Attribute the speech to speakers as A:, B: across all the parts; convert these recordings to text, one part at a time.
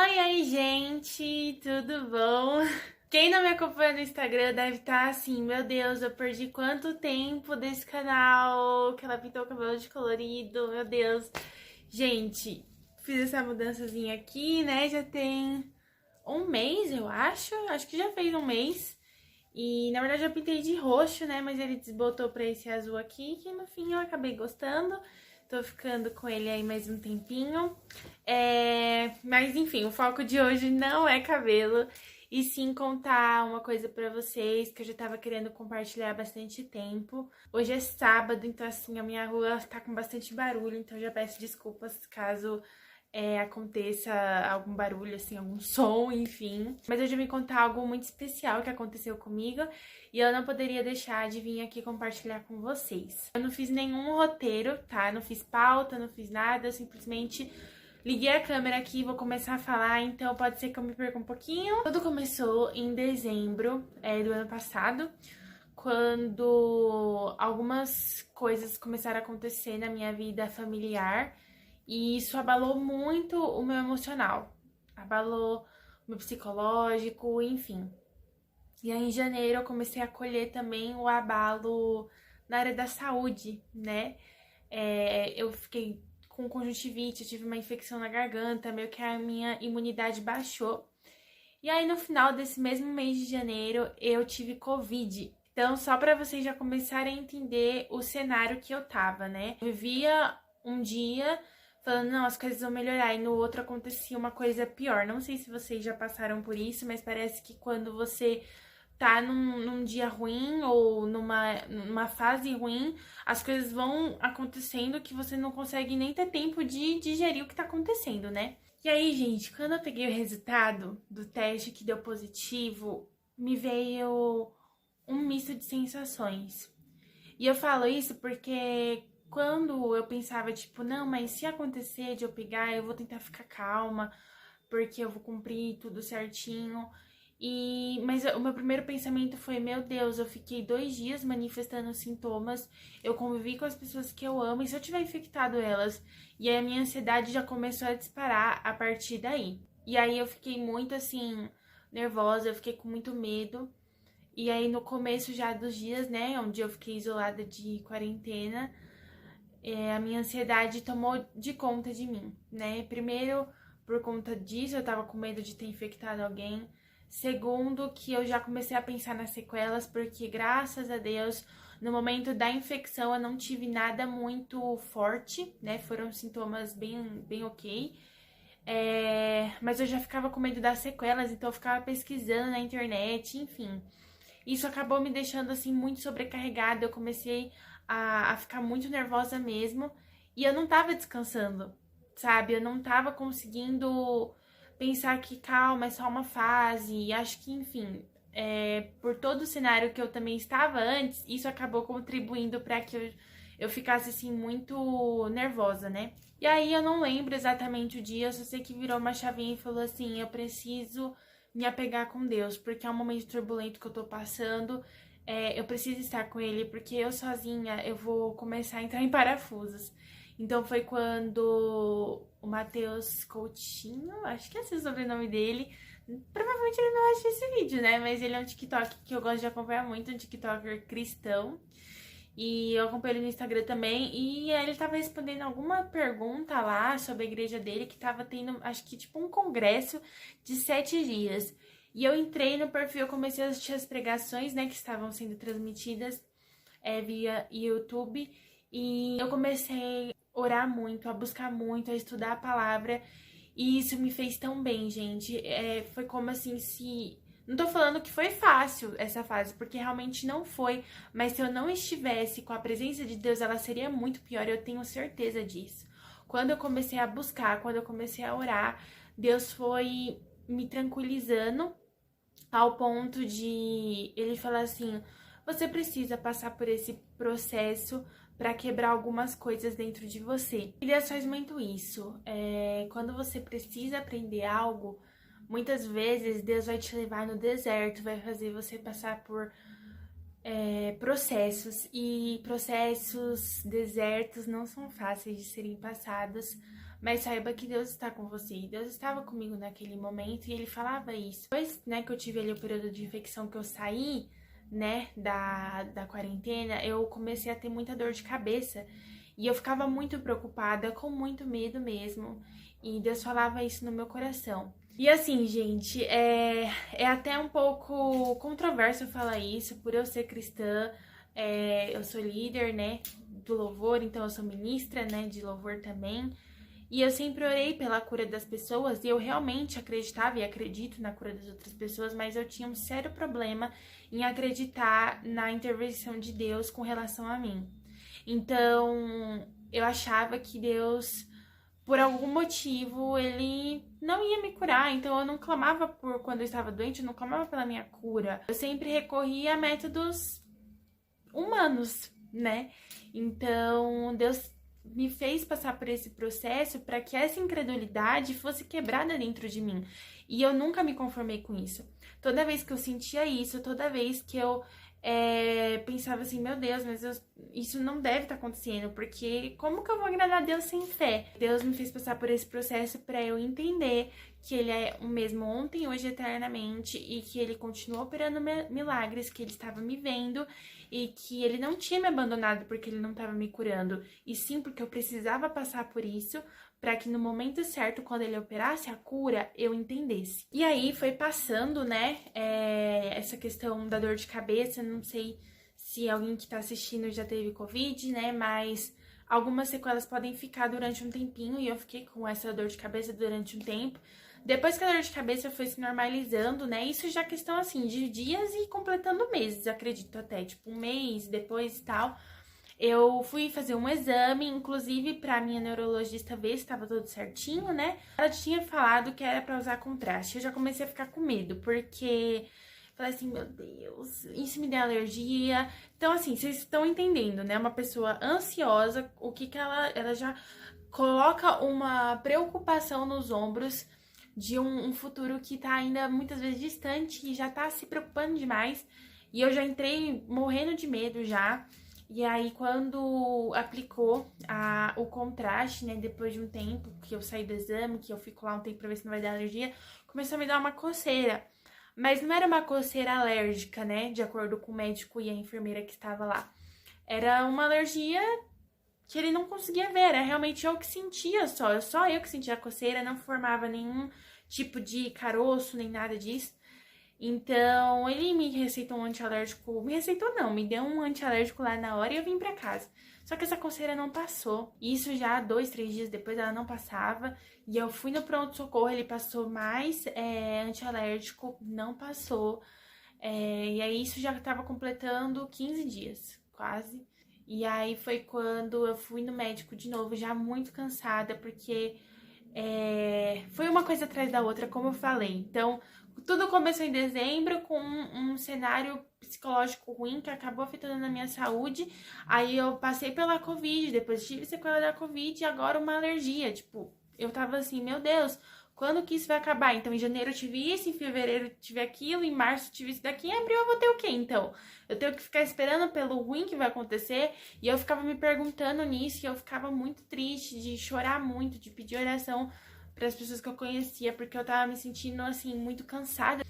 A: Oi, aí, gente, tudo bom? Quem não me acompanha no Instagram deve estar assim, meu Deus, eu perdi quanto tempo desse canal, que ela pintou o cabelo de colorido, meu Deus. Gente, fiz essa mudançazinha aqui, né? Já tem um mês, eu acho que já fez um mês. E na verdade eu pintei de roxo, né? Mas ele desbotou pra esse azul aqui, que no fim eu acabei gostando. Tô ficando com ele aí mais um tempinho. Mas enfim, o foco de hoje não é cabelo, e sim contar uma coisa pra vocês que eu já tava querendo compartilhar há bastante tempo. Hoje é sábado, então assim, a minha rua tá com bastante barulho, então eu já peço desculpas caso aconteça algum barulho, assim, algum som, enfim. Mas hoje eu vim contar algo muito especial que aconteceu comigo e eu não poderia deixar de vir aqui compartilhar com vocês. Eu não fiz nenhum roteiro, tá? Não fiz pauta, não fiz nada, eu simplesmente liguei a câmera aqui e vou começar a falar, então pode ser que eu me perca um pouquinho. Tudo começou em dezembro do ano passado, quando algumas coisas começaram a acontecer na minha vida familiar e isso abalou muito o meu emocional, abalou o meu psicológico, enfim. E aí em janeiro eu comecei a colher também o abalo na área da saúde, né? Eu fiquei com conjuntivite, eu tive uma infecção na garganta, meio que a minha imunidade baixou. E aí no final desse mesmo mês de janeiro eu tive Covid. Então, só para vocês já começarem a entender o cenário que eu tava, né? Eu vivia um dia falando, não, as coisas vão melhorar, e no outro acontecia uma coisa pior. Não sei se vocês já passaram por isso, mas parece que quando você tá num dia ruim ou numa fase ruim, as coisas vão acontecendo que você não consegue nem ter tempo de digerir o que tá acontecendo, né? E aí, gente, quando eu peguei o resultado do teste que deu positivo, me veio um misto de sensações. E eu falo isso porque quando eu pensava, tipo, não, mas se acontecer de eu pegar, eu vou tentar ficar calma, porque eu vou cumprir tudo certinho. Mas o meu primeiro pensamento foi, meu Deus, eu fiquei 2 dias manifestando sintomas, eu convivi com as pessoas que eu amo, e se eu tiver infectado elas? E aí a minha ansiedade já começou a disparar a partir daí. E aí eu fiquei muito assim, nervosa, eu fiquei com muito medo. E aí no começo já dos dias, né, onde eu fiquei isolada de quarentena, a minha ansiedade tomou de conta de mim, né? Primeiro, por conta disso, eu tava com medo de ter infectado alguém. Segundo, que eu já comecei a pensar nas sequelas, porque graças a Deus, no momento da infecção, eu não tive nada muito forte, né? Foram sintomas bem ok. Mas eu já ficava com medo das sequelas, então eu ficava pesquisando na internet, enfim. Isso acabou me deixando assim muito sobrecarregada. Eu comecei a ficar muito nervosa mesmo. E eu não tava descansando, sabe? Eu não tava conseguindo pensar que calma, é só uma fase. E acho que, enfim, por todo o cenário que eu também estava antes, isso acabou contribuindo para que eu ficasse assim muito nervosa, né? E aí eu não lembro exatamente o dia, eu só sei que virou uma chavinha e falou assim: eu preciso me apegar com Deus, porque é um momento turbulento que eu tô passando, eu preciso estar com Ele, porque eu sozinha eu vou começar a entrar em parafusos. Então foi quando o Matheus Coutinho, acho que é esse o sobrenome dele, provavelmente ele não acha esse vídeo, né? Mas ele é um TikTok que eu gosto de acompanhar muito, um TikToker cristão. E eu acompanho ele no Instagram também. E aí ele tava respondendo alguma pergunta lá sobre a igreja dele, que tava tendo, acho que tipo um congresso de 7 dias. E eu entrei no perfil, eu comecei a assistir as pregações, né, que estavam sendo transmitidas via YouTube. E eu comecei a orar muito, a buscar muito, a estudar a palavra. E isso me fez tão bem, gente. Foi como assim, se. Não tô falando que foi fácil essa fase, porque realmente não foi. Mas se eu não estivesse com a presença de Deus, ela seria muito pior, eu tenho certeza disso. Quando eu comecei a buscar, quando eu comecei a orar, Deus foi me tranquilizando ao ponto de ele falar assim: você precisa passar por esse processo para quebrar algumas coisas dentro de você. E Deus faz muito isso. Quando você precisa aprender algo, muitas vezes Deus vai te levar no deserto, vai fazer você passar por processos. E processos desertos não são fáceis de serem passados, mas saiba que Deus está com você. E Deus estava comigo naquele momento e ele falava isso. Depois, né, que eu tive ali o período de infecção que eu saí, né, da quarentena, eu comecei a ter muita dor de cabeça. E eu ficava muito preocupada, com muito medo mesmo. E Deus falava isso no meu coração. E assim, gente, é até um pouco controverso falar isso, por eu ser cristã, eu sou líder, né, do louvor, então eu sou ministra, né, de louvor também. E eu sempre orei pela cura das pessoas e eu realmente acreditava e acredito na cura das outras pessoas, mas eu tinha um sério problema em acreditar na intervenção de Deus com relação a mim. Então, eu achava que Deus, por algum motivo, ele não ia me curar. Então, eu não clamava por quando eu estava doente, eu não clamava pela minha cura. Eu sempre recorria a métodos humanos, né? Então, Deus me fez passar por esse processo para que essa incredulidade fosse quebrada dentro de mim. E eu nunca me conformei com isso. Toda vez que eu sentia isso, toda vez que eu pensava assim, meu Deus, mas isso não deve estar acontecendo, porque como que eu vou agradar a Deus sem fé? Deus me fez passar por esse processo para eu entender que Ele é o mesmo ontem, hoje e eternamente, e que Ele continua operando milagres, que Ele estava me vendo e que Ele não tinha me abandonado porque Ele não estava me curando, e sim porque eu precisava passar por isso para que no momento certo, quando Ele operasse a cura, eu entendesse. E aí foi passando, né, essa questão da dor de cabeça, não sei se alguém que tá assistindo já teve Covid, né, mas algumas sequelas podem ficar durante um tempinho, e eu fiquei com essa dor de cabeça durante um tempo. Depois que a dor de cabeça foi se normalizando, né, isso já é questão, assim, de dias e completando meses, acredito até, tipo, um mês depois e tal. Eu fui fazer um exame, inclusive pra minha neurologista ver se estava tudo certinho, né? Ela tinha falado que era pra usar contraste. Eu já comecei a ficar com medo, porque falei assim, meu Deus, isso me deu alergia. Então, assim, vocês estão entendendo, né? Uma pessoa ansiosa, o que ela já coloca uma preocupação nos ombros de um futuro que tá ainda muitas vezes distante e já tá se preocupando demais. E eu já entrei morrendo de medo já. E aí, quando aplicou o contraste, né, depois de um tempo que eu saí do exame, que eu fico lá um tempo pra ver se não vai dar alergia, começou a me dar uma coceira. Mas não era uma coceira alérgica, né, de acordo com o médico e a enfermeira que estava lá. Era uma alergia que ele não conseguia ver, era realmente eu que sentia só eu que sentia a coceira, não formava nenhum tipo de caroço, nem nada disso. Então, ele me receitou um antialérgico. Me receitou não, me deu um antialérgico lá na hora e eu vim pra casa. Só que essa coceira não passou. Isso já 2, 3 dias depois ela não passava. E eu fui no pronto-socorro, ele passou mais antialérgico, não passou. E aí isso já tava completando 15 dias, quase. E aí foi quando eu fui no médico de novo, já muito cansada, porque foi uma coisa atrás da outra, como eu falei. Então, tudo começou em dezembro com um cenário psicológico ruim que acabou afetando na minha saúde. Aí eu passei pela Covid, depois tive sequela da Covid e agora uma alergia. Tipo, eu tava assim, meu Deus, quando que isso vai acabar? Então, em janeiro eu tive isso, em fevereiro eu tive aquilo, em março eu tive isso daqui, em abril eu vou ter o quê? Então, eu tenho que ficar esperando pelo ruim que vai acontecer. E eu ficava me perguntando nisso e eu ficava muito triste, de chorar muito, de pedir oração para as pessoas que eu conhecia, porque eu tava me sentindo, assim, muito cansada.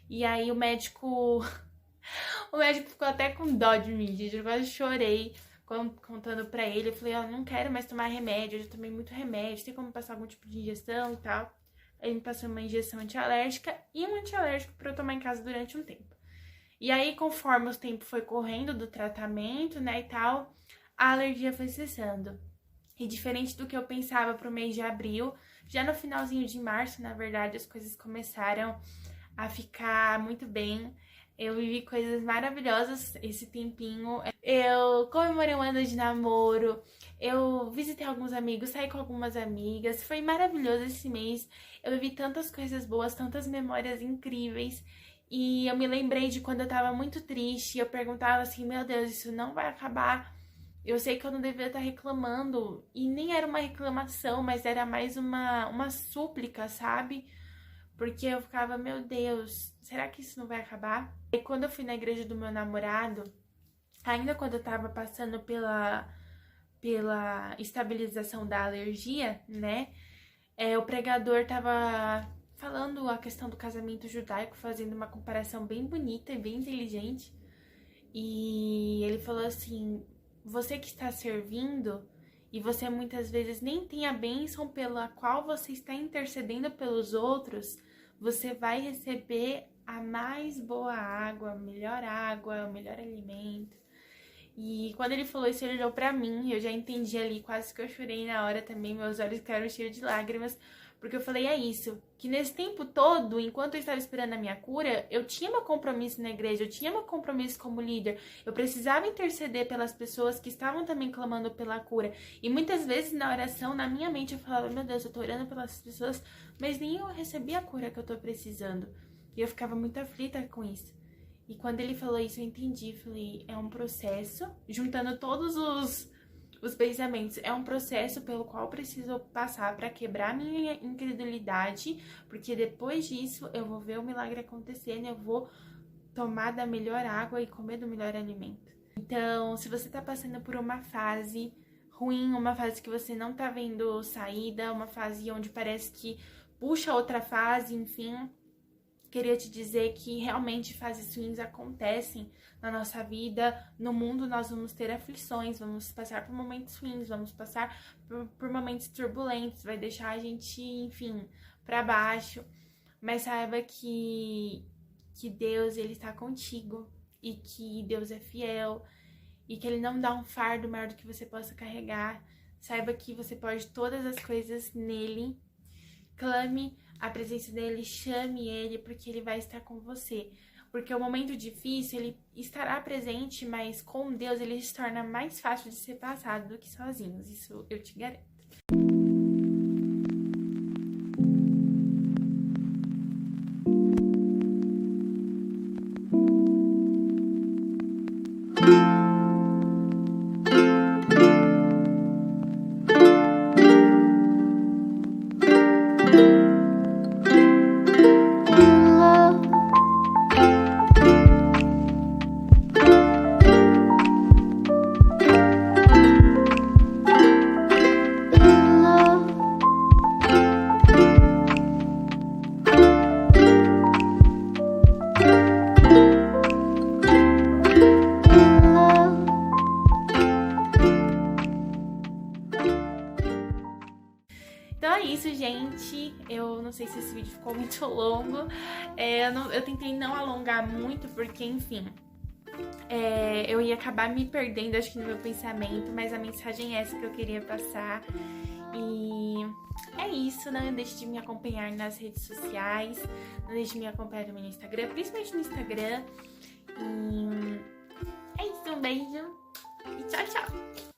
A: E aí o médico ficou até com dó de mim, gente. Eu quase chorei contando pra ele. Eu falei, ó, não quero mais tomar remédio, eu já tomei muito remédio, tem como passar algum tipo de injeção e tal. Ele me passou uma injeção antialérgica e um antialérgico pra eu tomar em casa durante um tempo. E aí, conforme o tempo foi correndo do tratamento, né, e tal, a alergia foi cessando. E diferente do que eu pensava pro mês de abril, já no finalzinho de março, na verdade, as coisas começaram a ficar muito bem. Eu vivi coisas maravilhosas esse tempinho. Eu comemorei um ano de namoro, eu visitei alguns amigos, saí com algumas amigas. Foi maravilhoso esse mês. Eu vivi tantas coisas boas, tantas memórias incríveis. E eu me lembrei de quando eu tava muito triste. Eu perguntava assim, meu Deus, isso não vai acabar. Eu sei que eu não devia estar reclamando, e nem era uma reclamação, mas era mais uma súplica, sabe? Porque eu ficava, meu Deus, será que isso não vai acabar? E quando eu fui na igreja do meu namorado, ainda quando eu tava passando pela estabilização da alergia, né? O pregador tava falando a questão do casamento judaico, fazendo uma comparação bem bonita e bem inteligente. E ele falou assim: você que está servindo e você muitas vezes nem tem a bênção pela qual você está intercedendo pelos outros, você vai receber a mais boa água, o melhor alimento. E quando ele falou isso, ele olhou pra mim, eu já entendi ali, quase que eu chorei na hora também, meus olhos ficaram cheios de lágrimas, porque eu falei, é isso, que nesse tempo todo, enquanto eu estava esperando a minha cura, eu tinha meu compromisso na igreja, eu tinha meu compromisso como líder, eu precisava interceder pelas pessoas que estavam também clamando pela cura. E muitas vezes na oração, na minha mente, eu falava, meu Deus, eu tô orando pelas pessoas, mas nem eu recebi a cura que eu tô precisando. E eu ficava muito aflita com isso. E quando ele falou isso, eu entendi. Falei, é um processo, juntando todos os pensamentos, é um processo pelo qual eu preciso passar para quebrar minha incredulidade, porque depois disso eu vou ver o milagre acontecendo, eu vou tomar da melhor água e comer do melhor alimento. Então, se você tá passando por uma fase ruim, uma fase que você não tá vendo saída, uma fase onde parece que puxa outra fase, enfim, queria te dizer que realmente fases ruins acontecem na nossa vida. No mundo nós vamos ter aflições, vamos passar por momentos ruins, vamos passar por momentos turbulentos, vai deixar a gente, enfim, para baixo. Mas saiba que Deus, ele está contigo e que Deus é fiel e que ele não dá um fardo maior do que você possa carregar. Saiba que você pode todas as coisas nele. Clame a presença dele, chame ele, porque ele vai estar com você. Porque o momento difícil, ele estará presente, mas com Deus ele se torna mais fácil de ser passado do que sozinhos. Isso eu te garanto. Então é isso, gente. Eu não sei se esse vídeo ficou muito longo. Eu tentei não alongar muito, porque, enfim, eu ia acabar me perdendo, acho que no meu pensamento, mas a mensagem é essa que eu queria passar. E é isso, não deixe de me acompanhar nas redes sociais, não deixe de me acompanhar também no Instagram, principalmente no Instagram. E é isso, um beijo e tchau, tchau!